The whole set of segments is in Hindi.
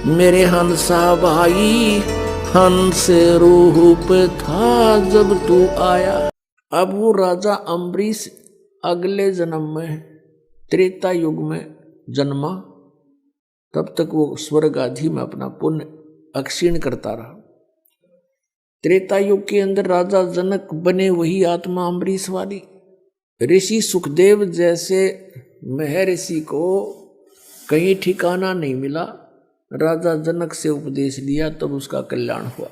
मेरे हंसा भाई हंस रूप था जब तू आया। अब वो राजा अम्बरीश अगले जन्म में त्रेता युग में जन्मा। तब तक वो स्वर्ग आदि में अपना पुण्य अक्षीण करता रहा। त्रेता युग के अंदर राजा जनक बने वही आत्मा अम्बरीश वाली। ऋषि सुखदेव जैसे महर्षि को कहीं ठिकाना नहीं मिला, राजा जनक से उपदेश लिया तब उसका कल्याण हुआ।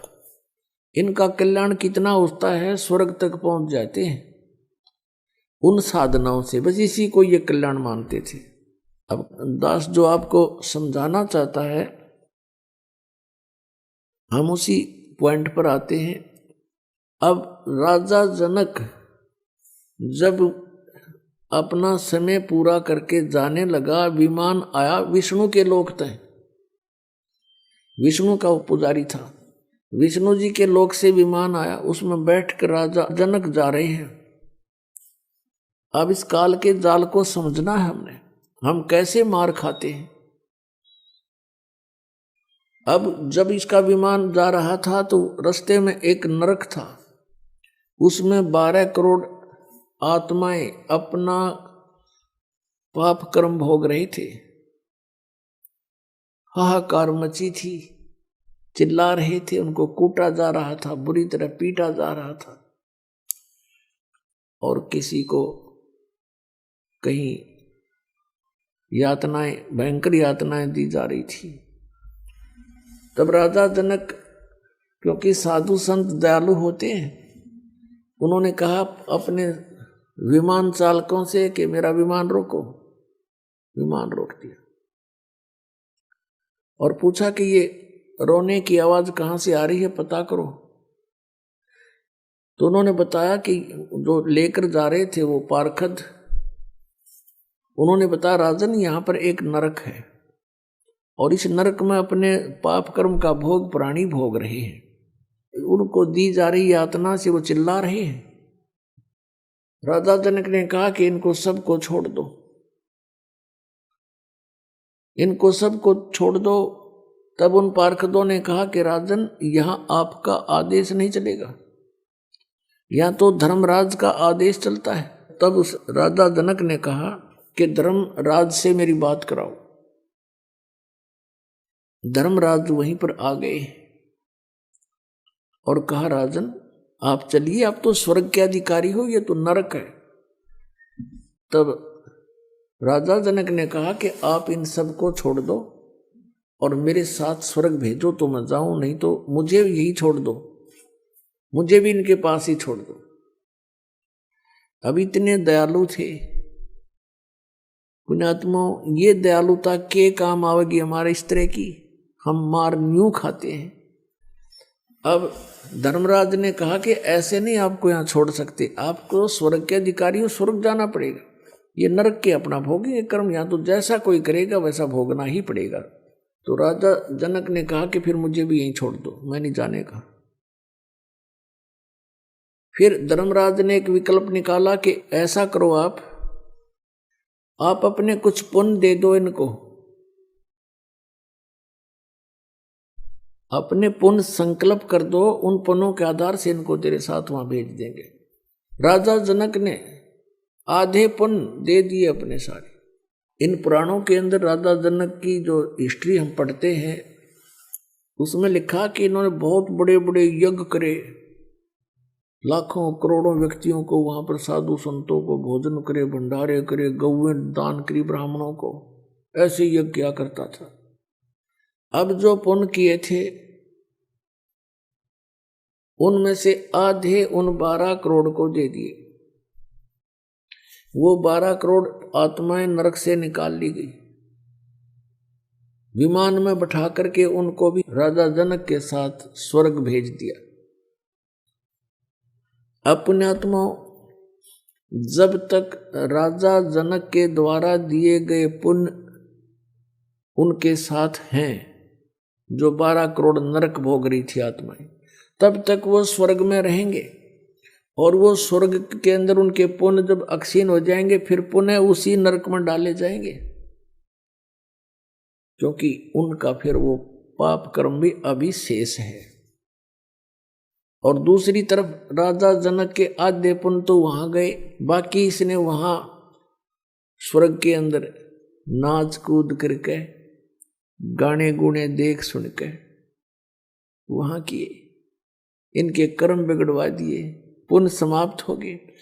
इनका कल्याण कितना होता है, स्वर्ग तक पहुंच जाते हैं उन साधनाओं से, बस इसी को ये कल्याण मानते थे। अब दास जो आपको समझाना चाहता है, हम उसी पॉइंट पर आते हैं। अब राजा जनक जब अपना समय पूरा करके जाने लगा, विमान आया विष्णु के लोक तक। विष्णु का पुजारी था, विष्णु जी के लोक से विमान आया, उसमें बैठकर राजा जनक जा रहे हैं। अब इस काल के जाल को समझना है हमने, हम कैसे मार खाते हैं। अब जब इसका विमान जा रहा था तो रास्ते में एक नरक था, उसमें 12 करोड़ आत्माएं अपना पाप कर्म भोग रहे थे। हाहाकार मची थी, चिल्ला रहे थे, उनको कूटा जा रहा था, बुरी तरह पीटा जा रहा था, और किसी को कहीं यातनाएं, भयंकर यातनाएं दी जा रही थी। तब राजा जनक, क्योंकि साधु संत दयालु होते हैं, उन्होंने कहा अपने विमान चालकों से कि मेरा विमान रोको। विमान रोक दिया और पूछा कि ये रोने की आवाज कहां से आ रही है, पता करो। तो उन्होंने बताया कि जो लेकर जा रहे थे वो पार्षद, उन्होंने बताया राजन यहाँ पर एक नरक है और इस नरक में अपने पाप कर्म का भोग प्राणी भोग रहे हैं, उनको दी जा रही यातना से वो चिल्ला रहे हैं। राजा जनक ने कहा कि इनको सबको छोड़ दो, इनको सबको छोड़ दो। तब उन पार्षदों ने कहा कि राजन यहां आपका आदेश नहीं चलेगा, यहां तो धर्मराज का आदेश चलता है। तब उस राजा जनक ने कहा कि धर्मराज से मेरी बात कराओ। धर्मराज वहीं पर आ गए और कहा राजन आप चलिए, आप तो स्वर्ग के अधिकारी हो, ये तो नरक है। तब राजा जनक ने कहा कि आप इन सबको छोड़ दो और मेरे साथ स्वर्ग भेजो तो मैं जाऊं, नहीं तो मुझे यही छोड़ दो, मुझे भी इनके पास ही छोड़ दो। अब इतने दयालु थे पुण्यात्मा, ये दयालुता के काम आवेगी हमारे इस तरह की, हम मार न्यू खाते हैं। अब धर्मराज ने कहा कि ऐसे नहीं आपको यहाँ छोड़ सकते, आपको स्वर्ग के अधिकारी हो, स्वर्ग जाना पड़ेगा, ये नरक के अपना भोगेंगे कर्म, यहाँ तो जैसा कोई करेगा वैसा भोगना ही पड़ेगा। तो राजा जनक ने कहा कि फिर मुझे भी यहीं छोड़ दो, मैं नहीं जाने का। फिर धर्मराज ने एक विकल्प निकाला कि ऐसा करो, आप अपने कुछ पुण्य दे दो इनको, अपने पुण्य संकल्प कर दो, उन पुण्यों के आधार से इनको तेरे साथ वहां भेज देंगे। राजा जनक ने आधे पुण्य दे दिए अपने सारे। इन पुराणों के अंदर राजा जनक की जो हिस्ट्री हम पढ़ते हैं उसमें लिखा कि इन्होंने बहुत बड़े बड़े यज्ञ करे, लाखों करोड़ों व्यक्तियों को वहां पर, साधु संतों को भोजन करे, भंडारे करे, गौएं दान करी ब्राह्मणों को, ऐसे यज्ञ किया करता था। अब जो पुण्य किए थे उनमें से आधे उन 12 करोड़ को दे दिए। वो 12 करोड़ आत्माएं नरक से निकाल ली गई, विमान में बैठा करके उनको भी राजा जनक के साथ स्वर्ग भेज दिया। अब पुण्यात्माओं, जब तक राजा जनक के द्वारा दिए गए पुण्य उनके साथ हैं, जो 12 करोड़ नरक भोग रही थी आत्माएं, तब तक वो स्वर्ग में रहेंगे। और वो स्वर्ग के अंदर उनके पुण्य जब अक्षीण हो जाएंगे, फिर पुण्य उसी नरक में डाले जाएंगे, क्योंकि उनका फिर वो पाप कर्म भी अभी शेष है। और दूसरी तरफ राजा जनक के आद्यपुन तो वहां गए, बाकी इसने वहां स्वर्ग के अंदर नाच कूद करके गाने गुणे देख सुन के वहां किए, इनके कर्म बिगड़वा दिए, पुण्य समाप्त हो गए।